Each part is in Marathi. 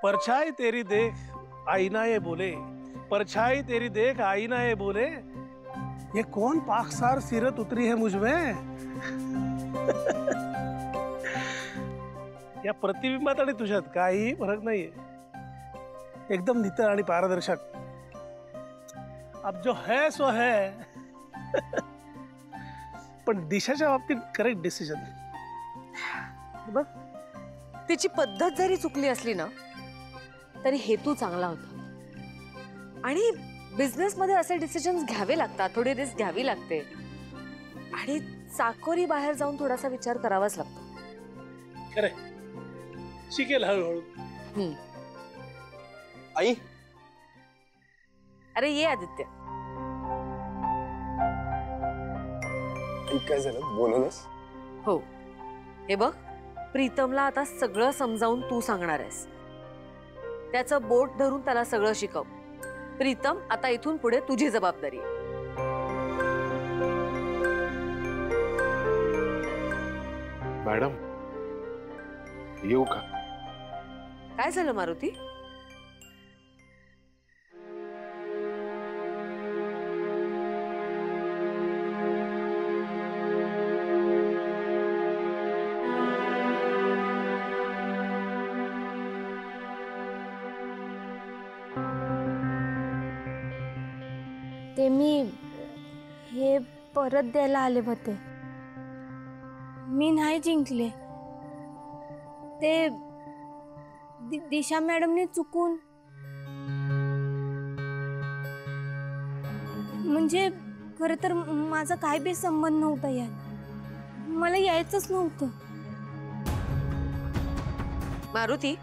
परछाई तेरी देख आईना ये बोले, परछाई तेरी देख आईना ये बोले, ये कौन पाकसार सीरत उतरी है मुझमें। या प्रतिबिंबात आणि तुझ्यात काही फरक नाहीये, एकदम नितळ आणि पारदर्शक। अब जो है सो है। पण दिशाच्या बाबतीत करेक्ट डिसिजन। बघ, तिची पद्धत जरी चुकली असली ना तरी हेतू चांगला होता। आणि बिझनेस मध्ये असे डिसिजन्स घ्यावे लागतात, थोडी रिस्क घ्यावी लागते आणि चाकोरी बाहेर जाऊन थोडासा विचार करावाच लागतो। खरे शिकेल हळूहळू। आई, अरे ये आदित्य। काय झालं, बोलूनच? हो, हे बघ, प्रीतमला आता सगळं समजावून तू सांगणार आहेस। त्याचं बोट धरून त्याला सगळं शिकव। प्रीतम, आता इथून पुढे तुझी जबाबदारी आहे। मॅडम, येऊ का? काय झालं मारुती? ते मी हे परत द्यायला आले होते। मी नाही जिंकले, ते दिशा मॅडमने चुकून, म्हणजे खरं तर माझा काय बी संबंध नव्हता यात, मला यायचंच नव्हतं। मारुती,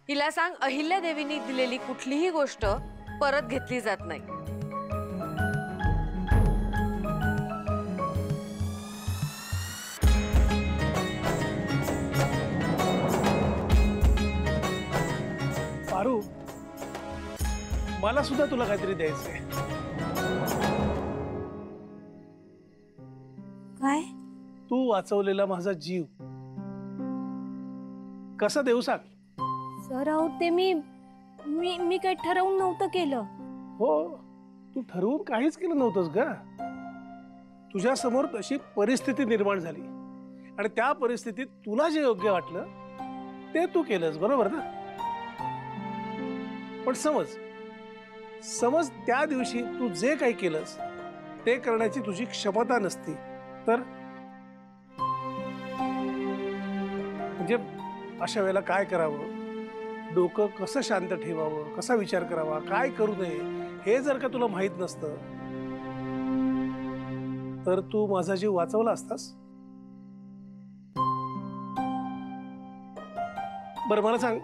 हिला सांग, अहिल्या देवीने दिलेली कुठलीही गोष्ट परत घेतली जात नाही। पारू, मला सुद्धा तुला काहीतरी द्यायचंय। काय? तू वाचवलेला माझा जीव। कसा देऊ सांग? सर अहो, ते मी काही ठरवून नव्हतं केलं। हो, तू ठरवून काहीच केलं नव्हतंस ग। तुझ्या समोर तशी परिस्थिती निर्माण झाली आणि त्या परिस्थितीत तुला जे योग्य वाटलं ते तू केलंस, बरोबर ना? पण समज त्या दिवशी तू जे काही केलंस ते करण्याची तुझी क्षमता नसती तर? म्हणजे अशा वेळेला काय करावं, डोकं कसं शांत ठेवावं, कसा विचार करावा, काय करू नये, हे जर का तुला माहित नसतं तर तू माझा जीव वाचवला असतास? बरं मला सांग,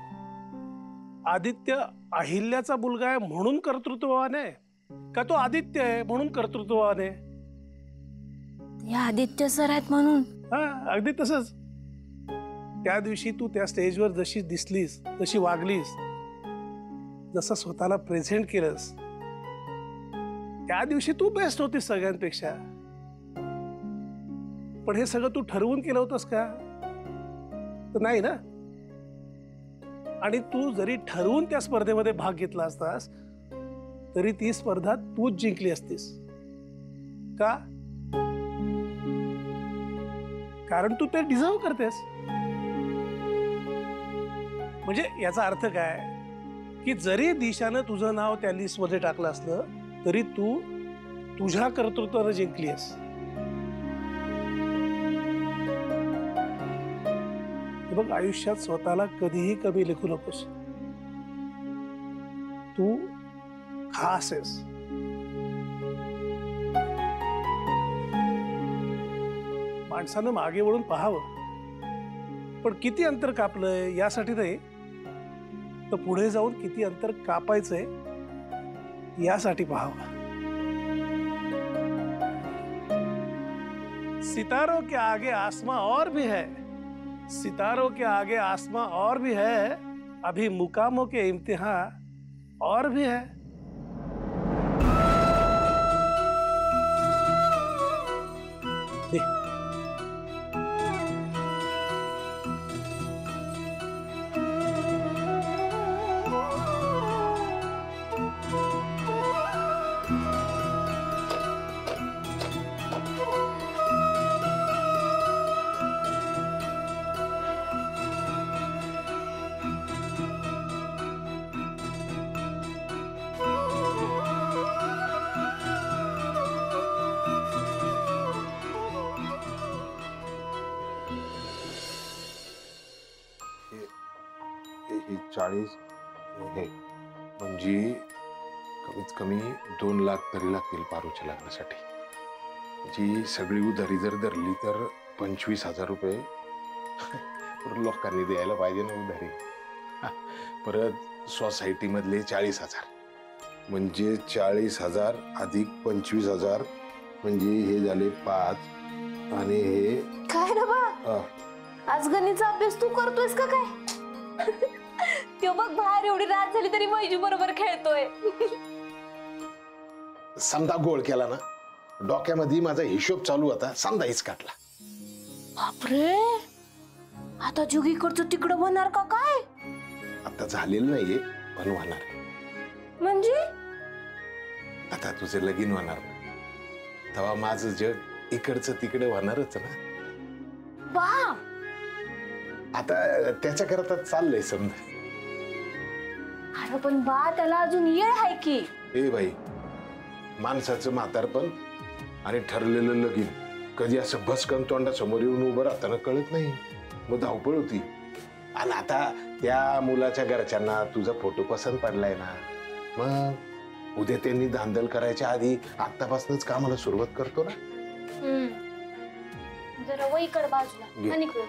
आदित्य अहिल्याचा मुलगा आहे म्हणून कर्तृत्ववान आहे, का तो आदित्य आहे म्हणून कर्तृत्ववान आहे? ते आदित्य सर आहेत म्हणून। हा, अगदी तसंच। त्या दिवशी तू त्या स्टेजवर जशी दिसलीस, जशी वागलीस, जसं स्वतःला प्रेझेंट केलंस, त्या दिवशी तू बेस्ट होतीस सगळ्यांपेक्षा। पण हे सगळं तू ठरवून केलं होतंस का? तर नाही ना। आणि तू जरी ठरवून त्या स्पर्धेमध्ये भाग घेतला असतास तरी ती स्पर्धा तूच जिंकली असतीस का? कारण तू ते डिझर्व करतेस। म्हणजे याचा अर्थ काय की जरी दिशानं तुझं नाव त्या लिस्ट मध्ये टाकलं असलं तरी तू तुझ्या कर्तृत्वाने जिंकली आहेस। बघ, आयुष्यात स्वतःला कधीही कमी लेखू नकोस। तू खास आहेस। माणसानं मागे वळून पाहावं, पण किती अंतर कापलंय यासाठी नाही, तर पुढे जाऊन किती अंतर कापायचंय यासाठी पाहावं। सितारों के आगे आसमां और भी है, सितारों के आगे आसमां और भी है, अभी मुकामों के इम्तिहान और भी है। हे 40 हे म्हणजे कमीत कमी 2 लाख तरी लागतील पारूच्या लग्नासाठी. जी सगळी उधारी जर धरली तर 25,000 रुपये लोकांनी द्यायला पाहिजे ना उधारी. परत सोसायटी मधले 40,000 म्हणजे 40,000 अधिक 25,000 म्हणजे हे झाले 5 आणि हे काय रे बा अ, आज गणितचा अभ्यास तू करतोयस का काय? तो बघ बाहेर एवढी रात झाली तरी वैजू बरोबर खेळतोय. समजा गोळ केला ना डोक्यामध्ये माझा हिशोब चालू होता समजा काढला. बापरे आता जुगीकडचं तिकडं होणार का काय? आता झालेलं नाहीये पण होणार. म्हणजे आता तुझं लगीन होणार ना तेव्हा माझं जग इकडचं तिकडे होणारच ना. बा आता त्याच्याकरता चाललंय समजा. अरे पण बा त्याला अजून येळ आहे की. ए बाई माणसाचं म्हातारपण आणि ठरलेलं लगीन कधी असं भस्कन तोंडासमोर येऊन उभं राहताना कळत नाही. मग धावपळ होती. आणि आता त्या मुलाच्या घरच्यांना तुझा फोटो पसंत पडलाय ना मग उद्या त्यांनी धांदल करायच्या आधी आतापासूनच कामाला सुरुवात करतो ना. जरा वहीकड बाजूला घे. आणि इकडं.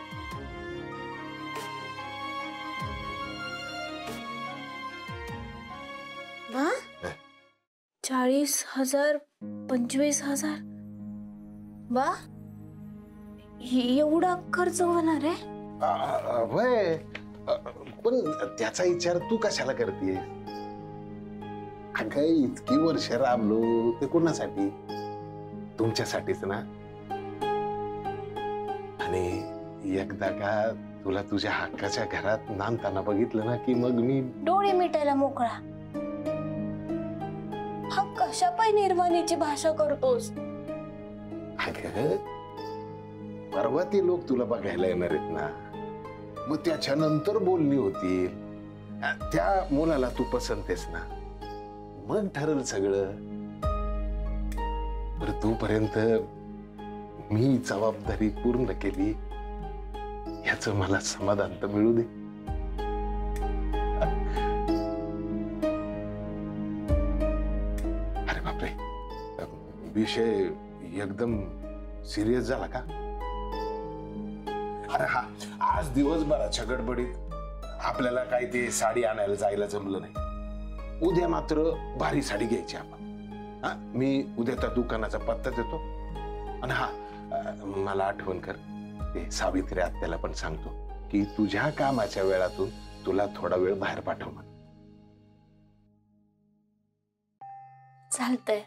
बा 40,000 25,000 बा एवढा खर्च होणार आहे? वय पण त्याचा विचार तू कशाला करते. अगं इतकी वर्ष राबलो ते कोणासाठी तुमच्यासाठीच ना. आणि एकदा का तुला तुझ्या हक्काच्या घरात नांदताना बघितलं ना की मग मी डोळे मिटायला मोकळा. हा कशा पाय निर्वाणीची भाषा करतोस? अगं परवा ते लोक तुला बघायला येणार आहेत ना मग त्याच्यानंतर बोलणी होतील. त्या मुलाला तू पसंत आहेस ना मग ठरल सगळं. बरं तोपर्यंत मी जबाबदारी पूर्ण केली याच मला समाधान तर मिळू दे. अरे बापरे विषय एकदम सिरियस झाला का? अरे हा आज दिवसभराच्या गडबडीत आपल्याला काही ते साडी आणायला जायला जमलं नाही. उद्या मात्र भारी साडी घ्यायची आपण. हा मी उद्या त्या दुकानाचा पत्ता देतो. आणि हा मला आठवण कर ते सावित्री आत्याला पण सांगतो की तुझ्या कामाच्या वेळातून तुला थोडा वेळ बाहेर पाठव. चालतंय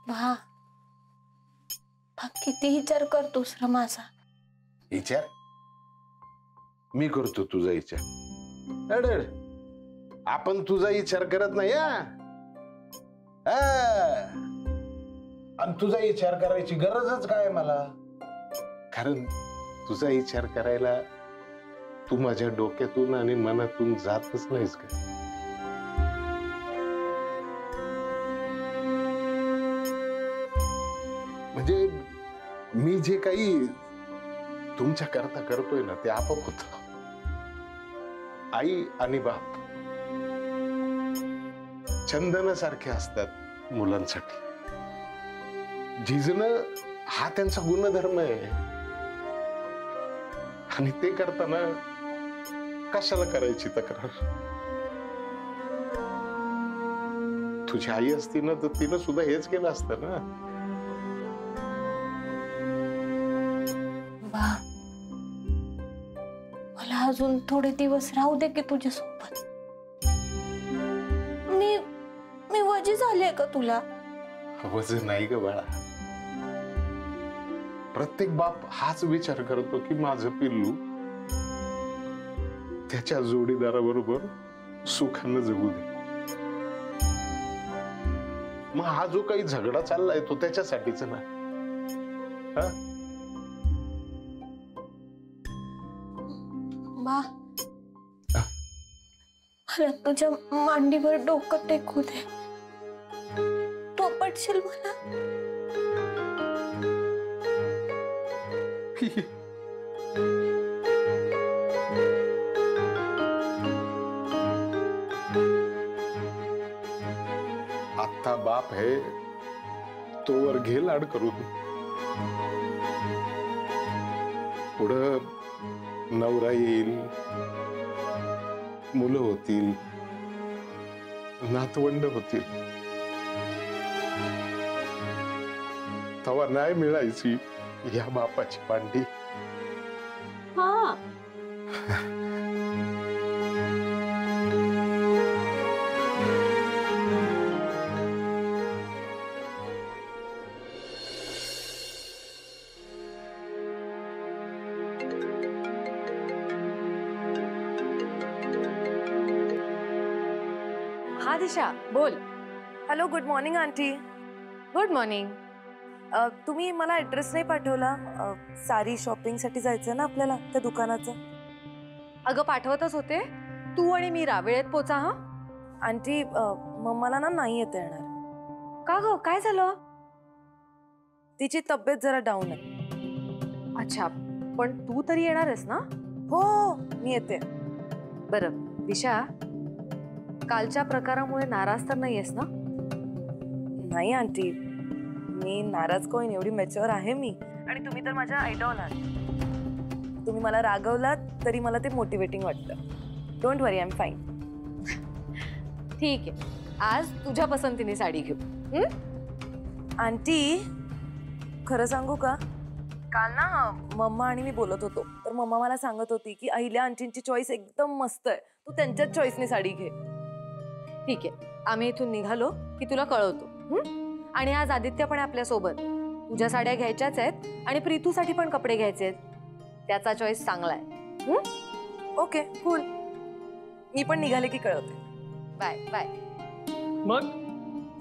बा. किती विचार करतोस रे माझा? विचार मी करतो तुझा विचार. अडड आपण तुझा विचार करत नाही. आणि तुझा विचार करायची गरजच काय मला. कारण तुझा विचार करायला तू माझ्या डोक्यातून आणि मनातून जातच नाहीस का. म्हणजे मी जे काही तुमच्या करता करतोय ना ते आपोआप होत. आई आणि बाप चंदन सारखे असतात मुलांसाठी. झिजणं हा त्यांचा गुणधर्म आहे. आणि ते करताना कशाला करायची तक्रार. तुझी आई असती ना तर तिनं सुद्धा हेच केलं असतं ना. बा मला अजून थोडे दिवस राहू दे की तुझ्या सोबत. मी वजी झाले का तुला? वजन नाही ग बाळा. प्रत्येक बाप हाच विचार करतो की माझं पिल्लू त्याच्या जोडीदाराबरोबर सुखानं जगू दे. मग हा जो काही झगडा चाललाय तो त्याच्यासाठीच ना. हा बा मला तुझ्या मांडीवर डोकं टेकू दे. तू पटशील मला? आहे तोवर घे लाड करून. पुढं नवरा येईल, मुलं होतील, नातवंड होतील, तेव्हा नाही मिळायची या बापाची पांडी. हा हा दिशा बोल. Hello, good morning aunty. Good morning. तुम्ही मला ॲड्रेस नाही पाठवला. साडी शॉपिंगसाठी जायचं ना आपल्याला त्या दुकानाचं. अगं पाठवतच होते. तू आणि मीरा वेळेत पोचा. हा आंटी, मम्माला ना नाही येता येणार. का ग, काय झालं? तिची तब्येत जरा डाऊन आहे. अच्छा, पण तू तरी येणार आहेस ना? हो, मी येते. बरं दिशा, कालच्या प्रकारामुळे नाराज तर नाहीयेस ना? नाही आंटी, मी नाराज कोण, एवढी मॅच्युअर आहे मी. आणि तुम्ही तर माझ्या आयडॉल आहात. तुम्ही मला रागवलात तरी मला ते मोटिवेटिंग वाटतं. Don't worry, I am fine. ठीक आहे, आज तुझ्या पसंतीने साडी घेऊ. आंटी, खरं सांगू का, काल ना मम्मा आणि मी बोलत होतो, तर मम्मा मला सांगत होती की अहिल्या आंटींची चॉईस एकदम मस्त आहे, तू त्यांच्याच चॉईसने साडी घे. ठीक आहे, आम्ही इथून निघालो की तुला कळवतो. आणि आज आदित्य पण आपल्या सोबत. तुझ्या साड्या घ्यायच्याच आहेत आणि प्रीतूसाठी पण कपडे घ्यायचे आहेत. त्याचा चॉईस चांगला आहे. Okay, cool. मी पण निघाले की कळवते. Bye bye. मग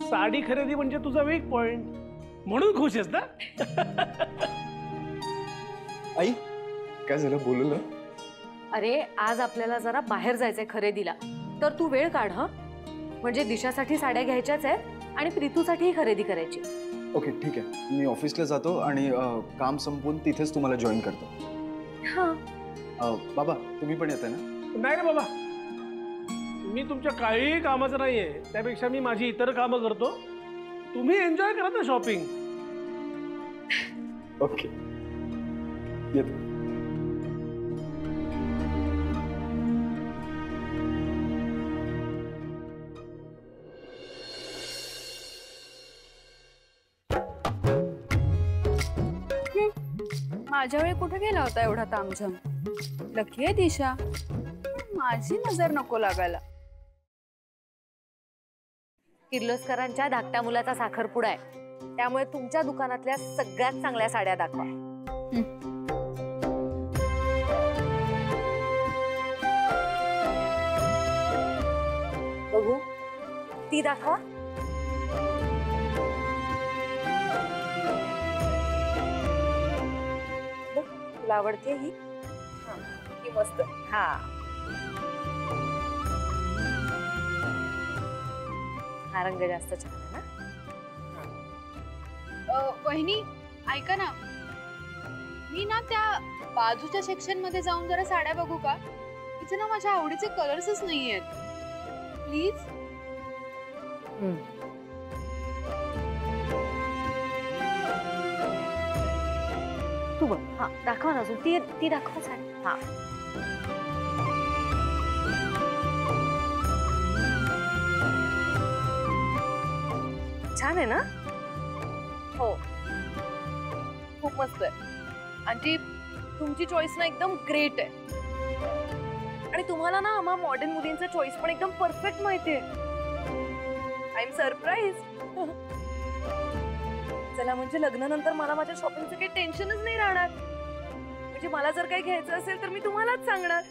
साडी खरेदी म्हणजे तुझा वीक पॉइंट, म्हणून खुश आहेस ना? आई काय झालं, बोललं? अरे आज आपल्याला जरा बाहेर जायचंय खरेदीला, तर तू वेळ काढ. हा म्हणजे दिशासाठी साड्या घ्यायच्याच आहेत आणि प्रीतूसाठीही खरेदी करायची. ओके ठीक आहे, मी ऑफिसला जातो आणि काम संपवून तिथेच तुम्हाला जॉईन करतो. हा बाबा तुम्ही पण येताय ना? नाही रे बाबा, मी तुमच्या काही कामाचं नाहीये. त्यापेक्षा मी माझी इतर कामं करतो. तुम्ही एन्जॉय करा ना शॉपिंग. ओके येतो. माझ्या वेळी कुठे गेला होता एवढा तामझाम? लकी आहे दिशा, माझी नजर नको लागायला. किर्लोस्करांच्या धाकट्या मुलाचा साखरपुडा आहे, त्यामुळे तुमच्या दुकानातल्या सगळ्यात चांगल्या साड्या दाखवा. बघू, ती दाखवा. बघ, तुला आवडते ही? ही मस्त. हा, हा रंग जास्त छान आहे ना? वहिनी ऐका ना, मी ना त्या बाजूच्या सेक्शन मध्ये जाऊन जरा साड्या बघू का? तिथे ना माझ्या आवडीचे कलर्सच नाही आहेत. प्लीज. तू बघ. हा दाखवा ना अजून. ती दाखवा साडी. हा छान आहे ना? हो, खूप मस्त आहे. आंटी, तुमची चॉईस ना एकदम ग्रेट आहे. आणि तुम्हाला ना आम्हा मॉडर्न मुलींचा चॉईस पण एकदम परफेक्ट माहितीये. I am surprise. चला, म्हणजे लग्नानंतर मला माझ्या शॉपिंगचं काही टेन्शनच नाही राहणार. म्हणजे मला जर काही घ्यायचं असेल तर मी तुम्हालाच सांगणार.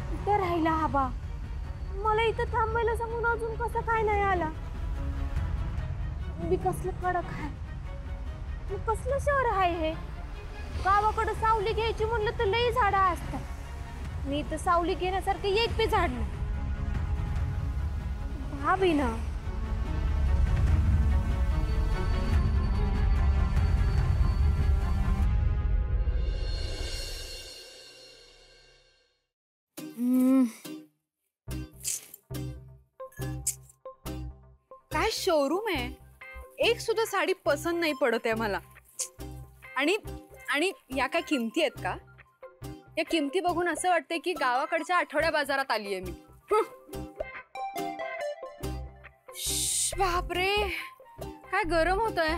कुठे राहिला हा बा? मला इथं थांबायला सांगून अजून कसं काय नाही आला? मी कसलं कडक आहे, मी कसलं शहर आहे हे? गावाकडे सावली घ्यायची म्हणलं तर लई झाडं असतात. मी इथं सावली घेण्यासारखं एक बी झाड नाही. भाभी ना, शोरूम आहे, एक सुद्धा साडी पसंत नाही पडत आहे मला. आणि आणि या काय किमती आहेत का? या किमती बघून असं वाटतंय की गावाकडच्या आठवड्या बाजारात आलीये मी. बापरे, काय गरम होतंय.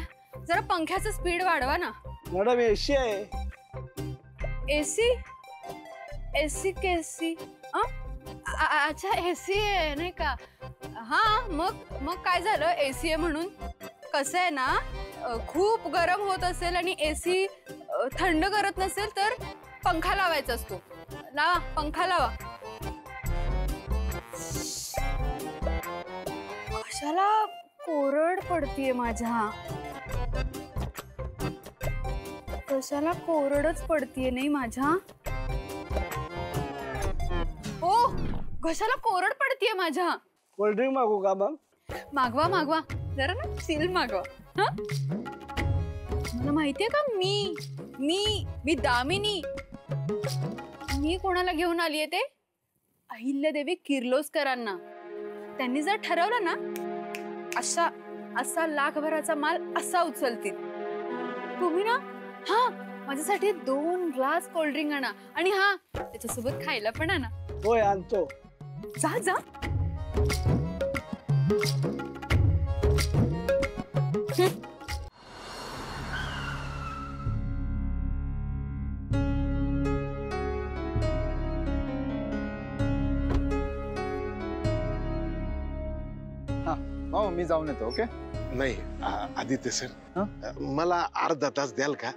जरा पंख्याचं स्पीड वाढवा ना. मॅडम एसी आहे. एसी? एसी केसी? अच्छा एसी आहे नाही का? हा, मग काय झालं एसी आहे म्हणून? कसं आहे ना, खूप गरम होत असेल आणि एसी थंड करत नसेल तर पंखा लावायचा असतो. लावा, पंखा लावा. कशाला कोरड पडतीये माझ्या? कशाला कोरडच पडतीये नाही माझ्या? ओ, घशाला कोरड पडतीये माझ्या. कोल्ड्रिंक मागू का मग? मागवा मागवा, जरा ना चिल मागवा. हा, मला माहितीये का, मी दामिनी. मी कोणाला घेऊन आलीये ते? अहिल्यादेवी किर्लोस्करांना. त्यांनी जर ठरवलं ना, असा लाखभराचा माल असा उचलतील. तुम्ही ना, हा, माझ्यासाठी 2 ग्लास कोल्ड्रिंक आणा आणि हा, त्याच्यासोबत खायला पण आणा. होय, आणतो. जा जा. मामा मी जाऊन येतो. ओके. नाही आदित्य सर, मला अर्धा तास द्याल का?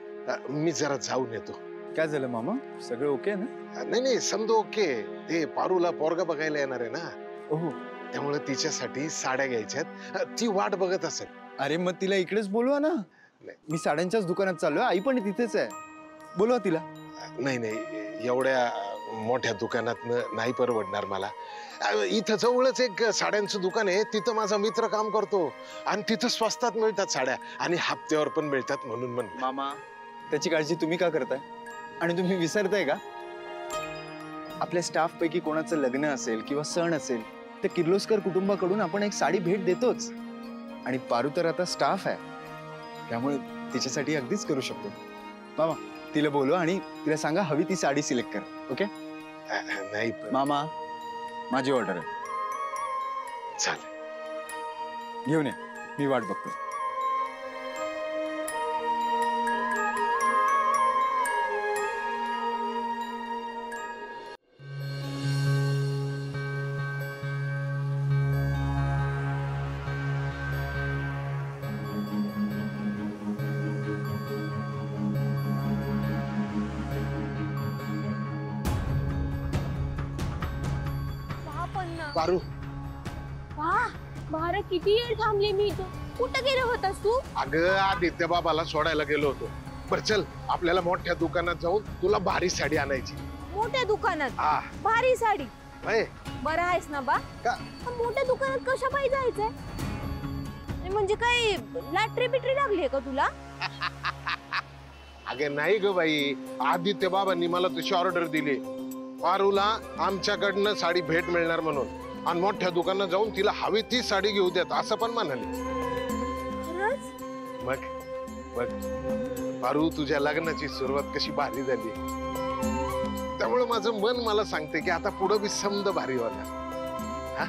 मी जरा जाऊन येतो. काय झालं मामा, सगळं ओके ना? नाही समजा ओके. ते पारूला पोरगा बघायला येणार आहे ना, ओहो. त्यामुळे तिच्यासाठी साड्या घ्यायच्यात. ती वाट बघत असेल. अरे मग तिला इकडेच बोलवा ना. मी साड्यांच्याच दुकानात चाललोय, आई पण तिथेच आहे. बोलवा तिला. नाही एवढ्या मोठ्या दुकानात नाही परवडणार मला. इथं जवळच एक साड्यांचं दुकान आहे, तिथं माझा मित्र काम करतो आणि तिथं स्वस्तात मिळतात साड्या आणि हप्त्यावर पण मिळतात म्हणून म्हणलं. मामा, त्याची काळजी तुम्ही का करताय? आणि तुम्ही विसरताय का, आपल्या स्टाफ पैकी कोणाचं लग्न असेल किंवा सण असेल तर किर्लोस्कर कुटुंबाकडून आपण एक साडी भेट देतोच. आणि पारू तर आता स्टाफ आहे, त्यामुळे तिच्यासाठी अगदीच करू शकतो. मामा, तिला बोलवा आणि तिला सांगा हवी ती साडी सिलेक्ट कर. ओके? नाही मामा, माझी ऑर्डर आहे. चालेल, घेऊन ये, मी वाट बघतो. पारू, वाह, भारत किती वेळ थांबले मी इथं. कुठं गेला होतास तू? अगं आदित्य बाबाला सोडायला गेलो होतो. बर चल, आपल्याला मोठ्या दुकानात जाऊन तुला भारी साडी आणायची. मोठ्या दुकानात हा, भारी साडी? होय. बरं आहेस ना बा? का? मोठ्या दुकानात कशा पाहिजे जायचंय? म्हणजे काय लॅटरी बिटरी लागली का तुला? अगे नाही ग बाई, आदित्य बाबांनी मला तशी ऑर्डर दिली. पारूला आमच्याकडनं साडी भेट मिळणार म्हणून, आणि मोठ्या दुकानात जाऊन तिला हवी ती साडी घेऊ देत असं पण म्हणाले. मग बघ पारू, तुझ्या लग्नाची सुरुवात कशी भारी झाली. त्यामुळे माझं मन मला सांगते की आता पुढं बी समद भारी होणार. हा,